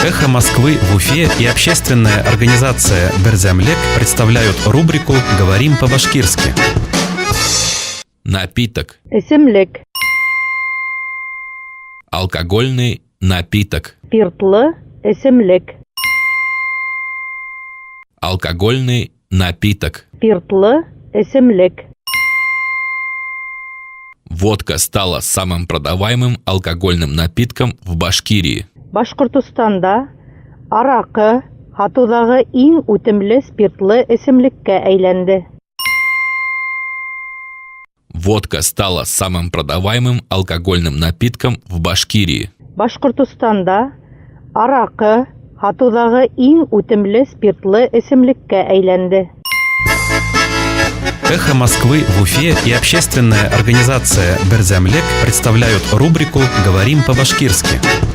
Эхо Москвы в Уфе и общественная организация Берзямлек представляют рубрику «Говорим по-башкирски». Напиток. Эсемлек. Алкогольный напиток. Спиртлы эсемлек. Алкогольный напиток. Спиртлы эсемлек. Водка стала самым продаваемым алкогольным напитком в Башкирии. Башкортостанда аракы хатудагы иң үтемле спиртлы эсемлеккә әйләнде. Водка стала самым продаваемым алкогольным напитком в Башкирии. Башкортостанда аракы хатудагы иң үтемле спиртлы эсемлеккә әйләнде. Эхо Москвы в Уфе и общественная организация Берзямлек представляют рубрику «Говорим по-башкирски».